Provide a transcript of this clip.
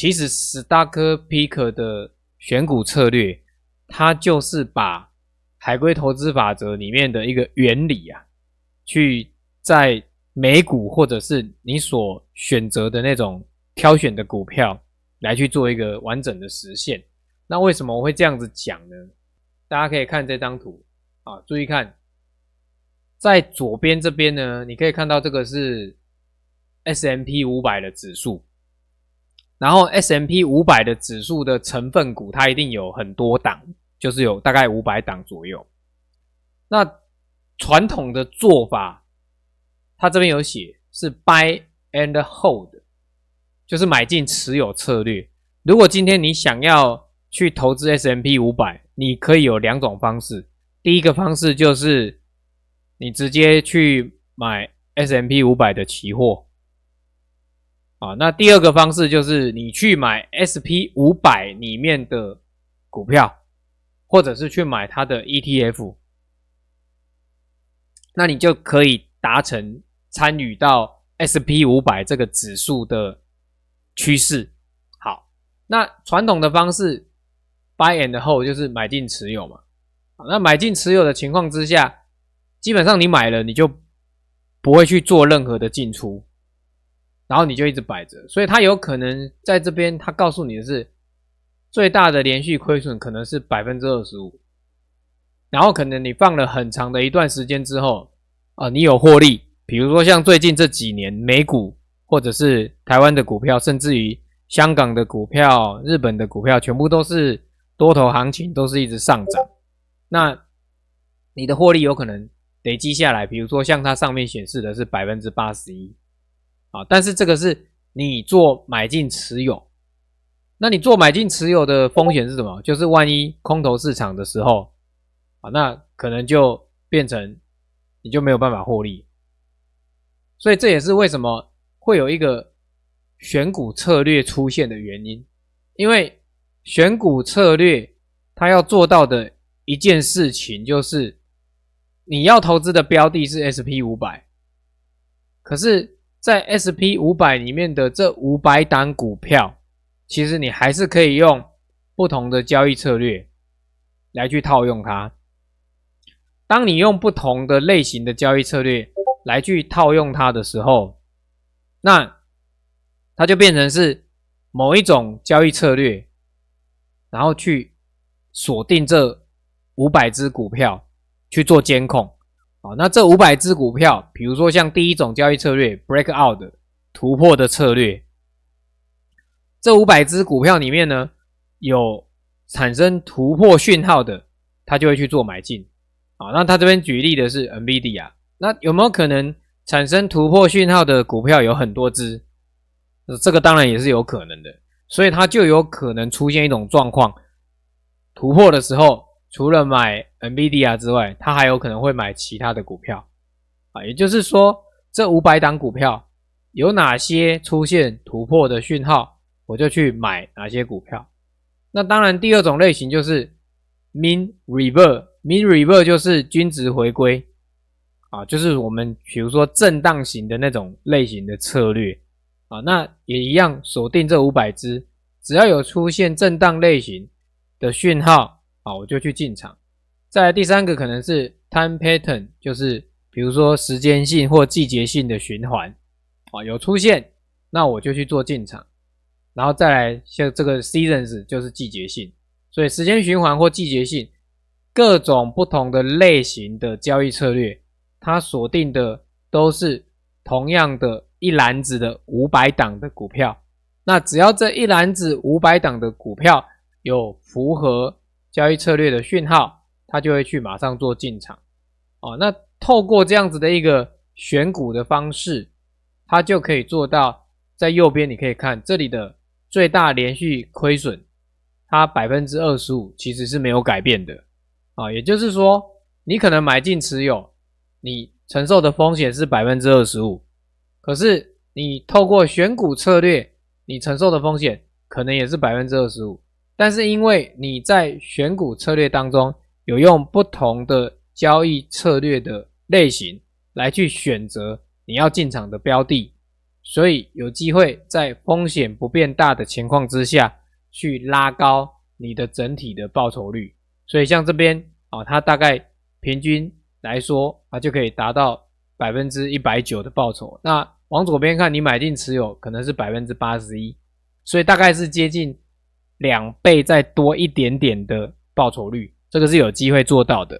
其实 Stock Picker 的选股策略，它就是把海龟投资法则里面的一个原理啊，去在美股或者是你所选择的那种挑选的股票来去做一个完整的实现。那为什么我会这样子讲呢？大家可以看这张图啊，注意看，在左边这边呢，你可以看到这个是 S&P 500的指数，然后 S&P 500的指数的成分股它一定有很多档，就是有大概500档左右。那传统的做法，它这边有写是 buy and hold， 就是买进持有策略。如果今天你想要去投资 S&P 500，你可以有两种方式。第一个方式就是你直接去买 S&P 500的期货。那第二个方式就是你去买 S&P 500里面的股票，或者是去买它的 ETF， 那你就可以达成参与到 S&P 500这个指数的趋势。好，那传统的方式 buy and hold 就是买进持有嘛。那买进持有的情况之下，基本上你买了你就不会去做任何的进出，然后你就一直摆着，所以它有可能在这边它告诉你的是最大的连续亏损可能是 25%， 然后可能你放了很长的一段时间之后你有获利，比如说像最近这几年美股或者是台湾的股票，甚至于香港的股票、日本的股票全部都是多头行情，都是一直上涨，那你的获利有可能累积下来，比如说像它上面显示的是 81%，但是这个是你做买进持有。那你做买进持有的风险是什么？就是万一空头市场的时候那可能就变成你就没有办法获利。所以这也是为什么会有一个选股策略出现的原因。因为选股策略它要做到的一件事情就是你要投资的标的是 S&P 500， 可是在 S&P 500里面的这500档股票，其实你还是可以用不同的交易策略来去套用它。当你用不同的类型的交易策略来去套用它的时候，那它就变成是某一种交易策略，然后去锁定这500只股票去做监控。那这500只股票，比如说像第一种交易策略 breakout 的突破的策略，这500只股票里面呢，有产生突破讯号的，它就会去做买进。那他这边举例的是 NVIDIA， 那有没有可能产生突破讯号的股票有很多只？这个当然也是有可能的，所以它就有可能出现一种状况，突破的时候除了买 NVIDIA 之外，它还有可能会买其他的股票也就是说这500档股票有哪些出现突破的讯号，我就去买哪些股票。那当然第二种类型就是 mean revert，mean revert 就是均值回归就是我们比如说震荡型的那种类型的策略那也一样锁定这500只，只要有出现震荡类型的讯号我就去进场。再来第三个可能是 time pattern， 就是比如说时间性或季节性的循环有出现，那我就去做进场。然后再来像这个 seasons 就是季节性，所以时间循环或季节性各种不同的类型的交易策略，它锁定的都是同样的一篮子的500档的股票。那只要这一篮子500档的股票有符合交易策略的讯号，它就会去马上做进场那透过这样子的一个选股的方式，它就可以做到在右边你可以看这里的最大连续亏损，它 25% 其实是没有改变的也就是说你可能买进持有，你承受的风险是 25%， 可是你透过选股策略，你承受的风险可能也是 25%， 但是因为你在选股策略当中有用不同的交易策略的类型来去选择你要进场的标的所以有机会在风险不变大的情况之下去拉高你的整体的报酬率。所以像这边它大概平均来说就可以达到 190% 的报酬。那往左边看，你买进持有可能是 81%， 所以大概是接近2倍再多一点点的报酬率，这个是有机会做到的。